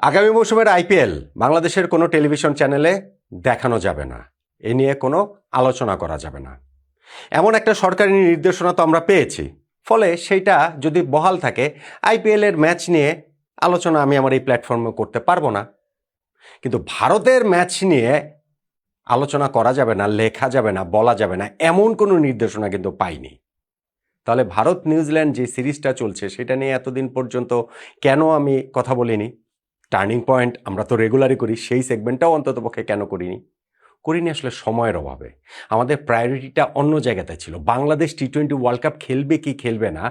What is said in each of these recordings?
আগামী মৌসুমের আইপিএল বাংলাদেশের কোনো টেলিভিশন চ্যানেলে দেখানো যাবে না, এ নিয়ে কোনো আলোচনা করা যাবে না, এমন একটা সরকারি নির্দেশনা তো আমরা পেয়েছি। ফলে সেইটা যদি বহাল থাকে, আইপিএলের ম্যাচ নিয়ে আলোচনা আমি আমার এই প্ল্যাটফর্মে করতে পারবো না। কিন্তু ভারতের ম্যাচ নিয়ে আলোচনা করা যাবে না, লেখা যাবে না, বলা যাবে না, এমন কোনো নির্দেশনা কিন্তু পাইনি। তাহলে ভারত নিউজিল্যান্ড যে সিরিজটা চলছে সেটা নিয়ে এতদিন পর্যন্ত কেন আমি কথা বলিনি? টার্নিং পয়েন্ট আমরা তো রেগুলারই করি, সেই সেগমেন্টটাও অন্ততপক্ষে কেন করিনি আসলে সময়ের অভাবে। আমাদের প্রায়োরিটিটা অন্য জায়গাতে ছিল। বাংলাদেশ টি-20 ওয়ার্ল্ড কাপ খেলবে কি খেলবে না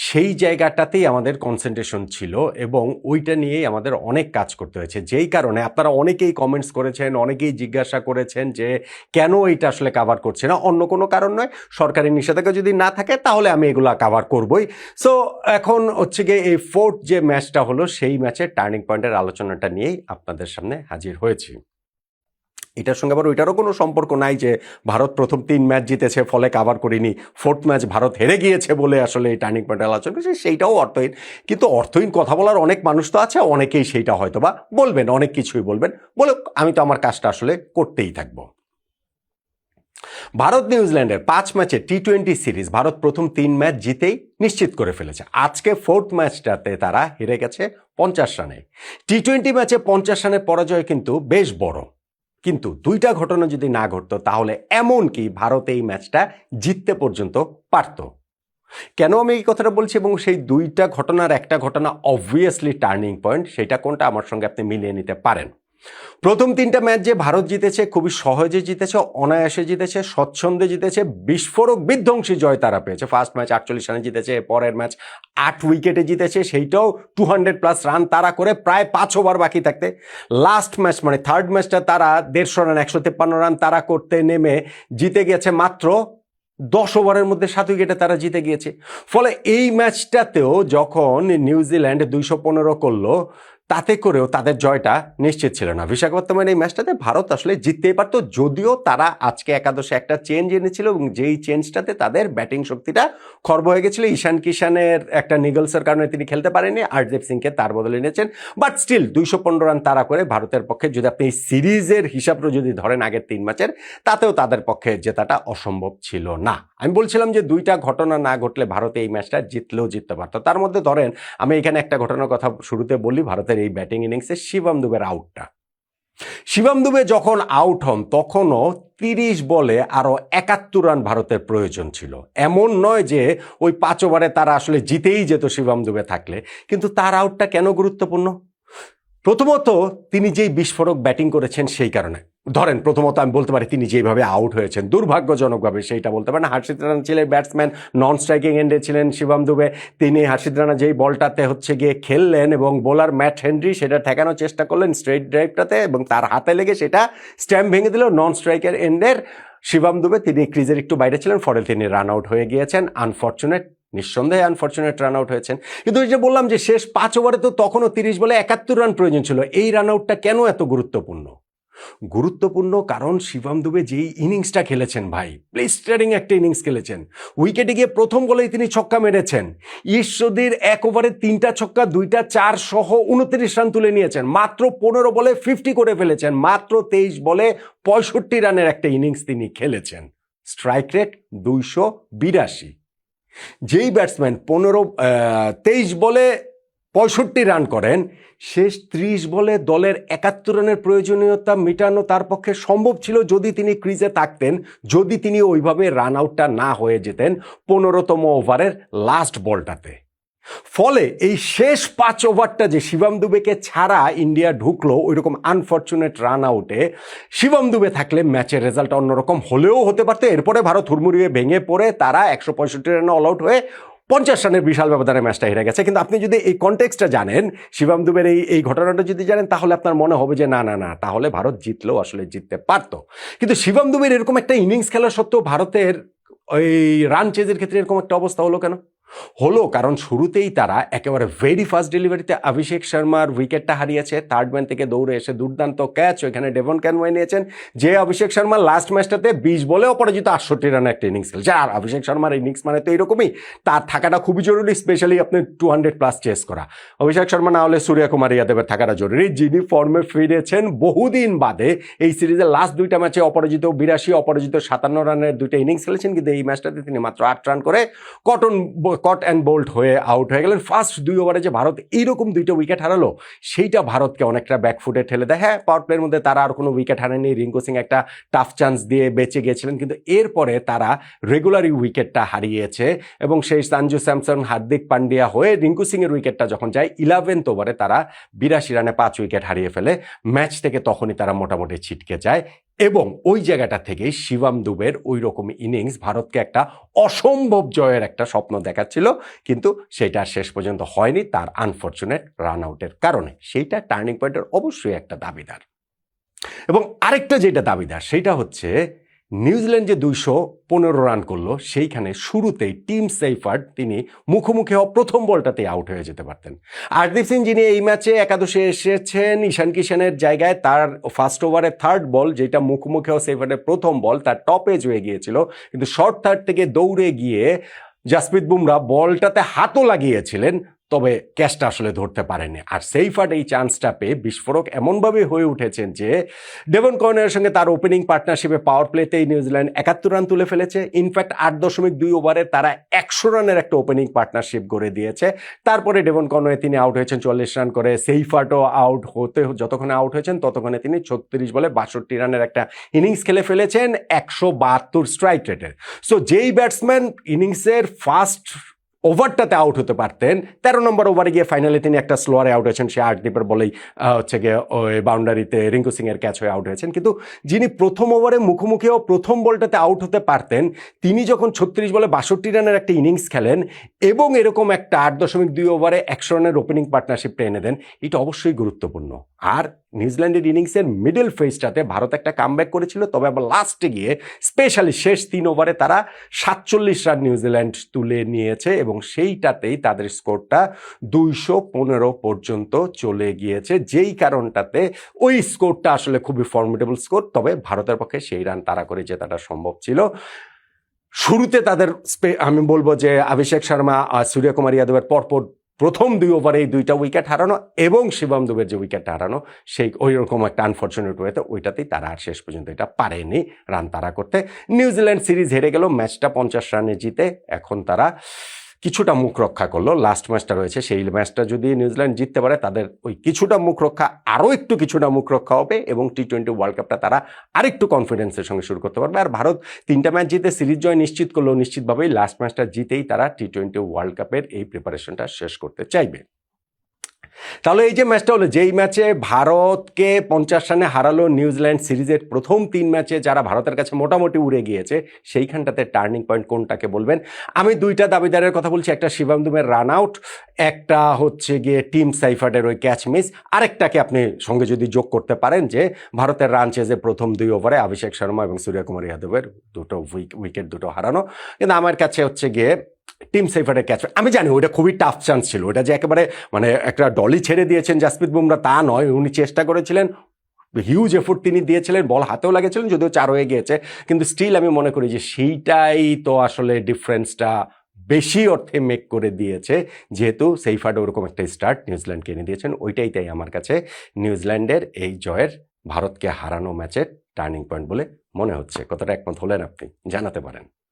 সেই জায়গাটাতেই আমাদের কনসেন্ট্রেশন ছিল এবং ওইটা নিয়েই আমাদের অনেক কাজ করতে হয়েছে। যেই কারণে আপনারা অনেকেই কমেন্টস করেছেন, অনেকেই জিজ্ঞাসা করেছেন যে কেন এইটা আসলে কাভার করছে না। অন্য কোনো কারণ নয়, সরকারি নিষেধাজ্ঞা যদি না থাকে তাহলে আমি এগুলো কাভার করবই। সো এখন হচ্ছে গিয়ে এই ফোর্থ যে ম্যাচটা হলো সেই ম্যাচের টার্নিং পয়েন্টের আলোচনাটা নিয়েই আপনাদের সামনে হাজির হয়েছি। এটার সঙ্গে আবার ওইটারও কোনো সম্পর্ক নাই যে ভারত প্রথম 3 ম্যাচ জিতেছে ফলে কাভার করিনি, ফোর্থ ম্যাচ ভারত হেরে গিয়েছে বলে আসলে এই টার্নিং পয়েন্ট আলোচনা করছে, সেইটাও অর্থহীন। কিন্তু অর্থহীন কথা বলার অনেক মানুষ তো আছে, অনেকেই সেইটা হয়তো বা বলবেন, অনেক কিছুই বলবেন, বলে আমি তো আমার কাজটা আসলে করতেই থাকবো। ভারত নিউজিল্যান্ডের 5 ম্যাচের টি-20 সিরিজ ভারত প্রথম 3 ম্যাচ জিতেই নিশ্চিত করে ফেলেছে। আজকে ফোর্থ ম্যাচটাতে তারা হেরে গেছে 50 রানে। টি-20 ম্যাচে 50 রানের পরাজয় কিন্তু বেশ বড়, কিন্তু দুইটা ঘটনা যদি না ঘটতো তাহলে এমনকি ভারত এই ম্যাচটা জিততে পর্যন্ত পারত। কেন আমি এই কথাটা বলছি এবং সেই দুইটা ঘটনার একটা ঘটনা অবভিয়াসলি টার্নিং পয়েন্ট, সেটা কোনটা আমার সঙ্গে আপনি মিলিয়ে নিতে পারেন। প্রথম 3টা ম্যাচ যে ভারত জিতেছে, খুবই সহজে জিতেছে, অনায়াসে জিতেছে, স্বচ্ছন্দে জিতেছে, বিস্ফোরক বিধ্বংসী জয় তারা পেয়েছে। ফার্স্ট ম্যাচ 48 রানে জিতেছে, পরের ম্যাচ 8 উইকেটে জিতেছে, সেইটাও 200+ রান তারা করে প্রায় 5 ওভার বাকি থাকতে। লাস্ট ম্যাচ মানে থার্ড ম্যাচটা তারা 150 রান 153 রান তারা করতে নেমে জিতে গেছে মাত্র 10 ওভারের মধ্যে 7 উইকেটে তারা জিতে গিয়েছে। ফলে এই ম্যাচটাতেও যখন নিউজিল্যান্ড 215 করলো, তাতে করেও তাদের জয়টা নিশ্চিত ছিল না। বিশাখাপত্তনমের এই ম্যাচটাতে ভারত আসলে জিততেই পারত, যদিও তারা আজকে একাদশে একটা চেঞ্জ এনেছিল এবং যেই চেঞ্জটাতে তাদের ব্যাটিং শক্তিটা খর্ব হয়ে গেছিল। ঈশান কিষানের একটা নিগলসের কারণে তিনি খেলতে পারেননি, আর্শদীপ সিংকে তার বদলে এনেছেন। বাট স্টিল 215 রান তারা করে ভারতের পক্ষে, যদি আপনি এই সিরিজের হিসাবটা যদি ধরেন আগের 3 ম্যাচের, তাতেও তাদের পক্ষে জেতাটা অসম্ভব ছিল না। আমি বলছিলাম যে দুইটা ঘটনা না ঘটলে ভারত এই ম্যাচটা জিতলেও জিততে পারত। তার মধ্যে ধরেন আমি এখানে একটা ঘটনার কথা শুরুতে বলি, ভারতের এই ব্যাটিং ইনিংসে শিবম দুবের আউটটা। শিবম দুবে যখন আউট হন তখনও 30 বলে আরো 71 রান ভারতের প্রয়োজন ছিল। এমন নয় যে ওই 5 ওভারে তারা আসলে জিতেই যেত শিবম দুবে থাকলে, কিন্তু তার আউটটা কেন গুরুত্বপূর্ণ? প্রথমত তিনি যেই বিস্ফোরক ব্যাটিং করেছেন সেই কারণে। ধরেন প্রথমত আমি বলতে পারি তিনি যেভাবে আউট হয়েছেন দুর্ভাগ্যজনকভাবে, সেইটা বলতে পারেন। হার্ষিত রানা ছিলেন ব্যাটসম্যান, নন স্ট্রাইকিং এন্ডে ছিলেন শিবম দুবে। তিনি হার্ষিত রানা যেই বলটাতে হচ্ছে গিয়ে খেললেন এবং বোলার ম্যাট হেনরি সেটা ঠেকানোর চেষ্টা করলেন স্ট্রেট ড্রাইভটাতে এবং তার হাতে লেগে সেটা স্ট্যাম্প ভেঙে দিল নন স্ট্রাইকার এন্ডের শিবম দুবে। তিনি ক্রিজের একটু বাইরে ছিলেন, ফলে তিনি রান আউট হয়ে গিয়েছেন। আনফর্চুনেট, নিঃসন্দেহে আনফর্চুনেট রান আউট হয়েছেন। কিন্তু এই যে বললাম যে শেষ 5 ওভারে তো তখনও 30 বলে 71 রান প্রয়োজন ছিল। এই রান আউটটা কেন এত গুরুত্বপূর্ণ? গুরুত্বপূর্ণ কারণ শিবম দুবে যেই ইনিংসটা খেলেছেন ভাই, প্লেস্টারিং একটা ইনিংস খেলেছেন। উইকেটে গিয়ে প্রথম বলেই তিনি ছক্কা মেরেছেন। ঈশ্বরদীর 1 ওভারে 3টা ছক্কা 2টা 4 সহ 29 রান তুলে নিয়েছেন। মাত্র 15 বলে 50 করে ফেলেছেন। মাত্র 23 বলে 65 রানের একটা ইনিংস তিনি খেলেছেন। Strike rate 282। যেই ব্যাটসম্যান 23 বলে 65 রান করেন, শেষ 30 বলে দলের 71 রানের প্রয়োজনীয়তা মেটানো তার পক্ষে সম্ভব ছিল যদি তিনি ক্রিজে থাকতেন, যদি তিনি ওইভাবে রান আউটটা না হয়ে যেতেন 15তম ওভারের লাস্ট বলটাতে। ফলে এই শেষ 5 ওভারটা যে শিবম দুবেকে ছাড়া ইন্ডিয়া ঢুকলো ওইরকম আনফর্চুনেট রান আউটে, শিবম দুবে থাকলে ম্যাচের রেজাল্ট অন্যরকম হলেও হতে পারতো। এরপরে ভারত হুড়মুড়িয়ে ভেঙে পড়ে তারা 165 রানে অল আউট হয়ে 50 রানের বিশাল ব্যবধানে ম্যাচটা হেরে গেছে। কিন্তু আপনি যদি এই কনটেক্সটটা জানেন, শিবম দুবের এই ঘটনাটা যদি জানেন, তাহলে আপনার মনে হবে যে না না না, তাহলে ভারত জিতলেও আসলে জিততে পারতো। কিন্তু শিবম দুবের এরকম একটা ইনিংস খেলা সত্ত্বেও ভারতের ওই রান চেজের ক্ষেত্রে এরকম একটা অবস্থা হলো কেন? হলো কারণ শুরুতেই তারা একেবারে ভেরি ফার্স্ট ডেলিভারিতে অভিষেক শর্মার উইকেটটা হারিয়েছে, থার্ড ম্যান থেকে দৌড়ে এসে দুর্দান্ত ক্যাচ, ওইখানে ডেভন ক্যানওয়ে নিয়েছেন, যে অভিষেক শর্মা লাস্ট ম্যাচটাতে 20 বলে অপরাজিত 68 রানের একটা ইনিংস খেলছে। আর অভিষেক শর্মার ইনিংস মানে তো এইরকমই, তার থাকাটা খুবই জরুরি, স্পেশালি আপনি 200+ চেস করা। অভিষেক শর্মা না হলে সূর্যকুমার যাদবের থাকাটা জরুরি, যিনি ফর্মে ফিরেছেন বহুদিন বাদে। এই সিরিজের লাস্ট দুইটা ম্যাচে অপরাজিত 82, অপরাজিত 57 রানের দুইটা ইনিংস খেলেছেন, কিন্তু এই ম্যাচটাতে তিনি মাত্র 8 রান করে কট অ্যান্ড বোল্ট হয়ে আউট হয়ে গেলেন। ফার্স্ট 2 ওভারে যে ভারত এইরকম দুইটা উইকেট হারালো, সেইটা ভারতকে অনেকটা ব্যাকফুটে ঠেলে দেয়। হ্যাঁ, পাওয়ার প্লের মধ্যে তারা আর কোনো উইকেট হারেনি, রিঙ্কু সিং একটা টাফ চান্স দিয়ে বেঁচে গিয়েছিলেন, কিন্তু এরপরে তারা রেগুলারই উইকেটটা হারিয়েছে এবং সেই সঞ্জু স্যামসন, হার্দিক পান্ডিয়া হয়ে রিঙ্কু সিং এর উইকেটটা যখন যায় 11th ওভারে তারা 82 রানে 5 উইকেট হারিয়ে ফেলে। ম্যাচ থেকে তখনই তারা মোটামুটি ছিটকে যায় এবং ওই জায়গাটা থেকেই শিবম দুবের ওই রকম ইনিংস ভারতকে একটা অসম্ভব জয়ের একটা স্বপ্ন দেখাচ্ছিল, কিন্তু সেটা শেষ পর্যন্ত হয়নি তার আনফরচুনেট রান আউটের কারণে। সেইটা টার্নিং পয়েন্টের অবশ্যই একটা দাবিদার। এবং আরেকটা যেটা দাবিদার সেটা হচ্ছে নিউজিল্যান্ড যে 215 রান করলো, সেইখানে শুরুতেই টিম সেইফার্ড তিনি মুখোমুখি হওয়া প্রথম বলটাতেই আউট হয়ে যেতে পারতেন। হরদীপ সিং যিনি এই ম্যাচে একাদশে এসেছেন ঈশান কিষানের জায়গায়, তার ফার্স্ট ওভারে থার্ড বল যেটা মুখোমুখি হওয়া সেইফার্ডের প্রথম বল, তার টপ এজ হয়ে গিয়েছিল, কিন্তু শর্ট থার্ড থেকে দৌড়ে গিয়ে জাসপ্রীত বুমরা বলটাতে হাতও লাগিয়েছিলেন, তবে ক্যাচটা আসলে ধরতে পারেনি। আর সেইফার্ড এই চান্সটা পেয়ে বিস্ফোরক এমনভাবে হয়ে উঠেছেন যে ডেভন কর্নারের সঙ্গে তার ওপেনিং পার্টনারশিপে পাওয়ার প্লেতেই নিউজিল্যান্ড 71 রান তুলে ফেলেছে। ইনফ্যাক্ট 8.2 ওভারে তারা 100 রানের একটা ওপেনিং পার্টনারশিপ গড়ে দিয়েছে। তারপরে ডেভন কর্নওয়ে তিনি আউট হয়েছেন 40 রান করে, সেইফার্ডও আউট হতে যতক্ষণে আউট হয়েছেন ততক্ষণে তিনি 36 বলে 62 রানের একটা ইনিংস খেলে ফেলেছেন 172 স্ট্রাইক রেটের। সো যেই ব্যাটসম্যান ইনিংসের ফার্স্ট ওভারটাতে আউট হতে পারতেন, 13 নম্বর ওভারে গিয়ে ফাইনালি তিনি একটা স্লোয়ারে আউট হয়েছেন, সে আর্টডিপের বলেই হচ্ছে গিয়ে ওই বাউন্ডারিতে রিঙ্কু সিং এর ক্যাচ হয়ে আউট হয়েছেন। কিন্তু যিনি প্রথম ওভারে মুখোমুখিও প্রথম বলটাতে আউট হতে পারতেন, তিনি যখন 36 বলে 62 রানের একটা ইনিংস খেলেন এবং এরকম একটা 8.2 ওভারে 100 রানের ওপেনিং পার্টনারশিপটা এনে দেন, এটা অবশ্যই গুরুত্বপূর্ণ। আর নিউজিল্যান্ডের ইনিংসের মিডল ফেজটাতে ভারত একটা কামব্যাক করেছিল, তবে আবার লাস্টে গিয়ে স্পেশালি শেষ 3 ওভারে তারা 47 রান নিউজিল্যান্ড তুলে নিয়েছে এবং সেইটাতেই তাদের স্কোরটা 215 পর্যন্ত চলে গিয়েছে, যেই কারণটাতে ওই স্কোরটা আসলে খুবই ফর্মিডেবল স্কোর। তবে ভারতের পক্ষে সেই রান তাড়া করে জেতাটা সম্ভব ছিল। শুরুতে তাদের আমি বলবো যে অভিষেক শর্মা আর সূর্যকুমার যাদবের পরপর প্রথম 2 ওভারে এই 2টা উইকেট হারানো এবং শিবম দুবের যে উইকেটটা হারানো, সেই ওই রকম একটা আনফর্চুনেট ওয়েতে ওইটাতেই তারা আর শেষ পর্যন্ত এটা পারেনি রান তাড়া করতে। নিউজিল্যান্ড সিরিজ হেরে গেল, ম্যাচটা 50 রানে জিতে এখন তারা কিছুটা মুখ রক্ষা করলো। লাস্ট ম্যাচটা রয়েছে, সেই ম্যাচটা যদি নিউজিল্যান্ড জিততে পারে তাদের ওই কিছুটা মুখ রক্ষা আরও কিছুটা মুখ রক্ষা হবে এবং T20 ওয়ার্ল্ড কাপটা তারা আরেকটু কনফিডেন্সের সঙ্গে শুরু করতে পারবে। আর ভারত 3টা ম্যাচ জিতে সিরিজ জয় নিশ্চিত করলেও নিশ্চিতভাবেই লাস্ট ম্যাচটা জিতেই তারা T20 ওয়ার্ল্ড কাপের এই প্রিপারেশনটা শেষ করতে চাইবে। তাহলে এই যে ম্যাচটা হলো, যেই ম্যাচে ভারতকে 50 রানে হারালো নিউজিল্যান্ড, সিরিজের প্রথম 3 ম্যাচে যারা ভারতের কাছে মোটামুটি উড়ে গিয়েছে, সেইখানটাতে টার্নিং পয়েন্ট কোনটাকে বলবেন? আমি 2টা দাবিদারের কথা বলছি, একটা শিবম দুবের রান আউট, একটা হচ্ছে গিয়ে টিম সাইফার্ডের ওই ক্যাচ মিস, আরেকটাকে আপনি সঙ্গে যদি যোগ করতে পারেন যে ভারতের রান চেজে প্রথম 2 ওভারে অভিষেক শর্মা এবং সূর্যকুমার যাদবের দুটো উইকেট হারানো। কিন্তু আমার কাছে হচ্ছে গিয়ে টিম সেইফার্ডের ক্যাচ, আমি জানি ওইটা খুবই টাফ চান্স ছিল, ওটা যে একেবারে মানে একটা ডলি ছেড়ে দিয়েছেন জাসপ্রীত বুমরা তা নয়, উনি চেষ্টা করেছিলেন, হিউজ এফোর্ট তিনি দিয়েছিলেন, বল হাতেও লাগেছিলেন, যদিও 4 হয়ে গিয়েছে, কিন্তু স্টিল আমি মনে করি যে সেইটাই তো আসলে ডিফারেন্সটা বেশি অর্থে মেক করে দিয়েছে, যেহেতু সেইফার্ড ওরকম একটা স্টার্ট নিউজিল্যান্ডকে এনে দিয়েছেন। ওইটাই তাই আমার কাছে নিউজিল্যান্ডের এই জয়ের ভারতকে হারানো ম্যাচের টার্নিং পয়েন্ট বলে মনে হচ্ছে। কতটা একমত হলেন আপনি জানাতে পারেন।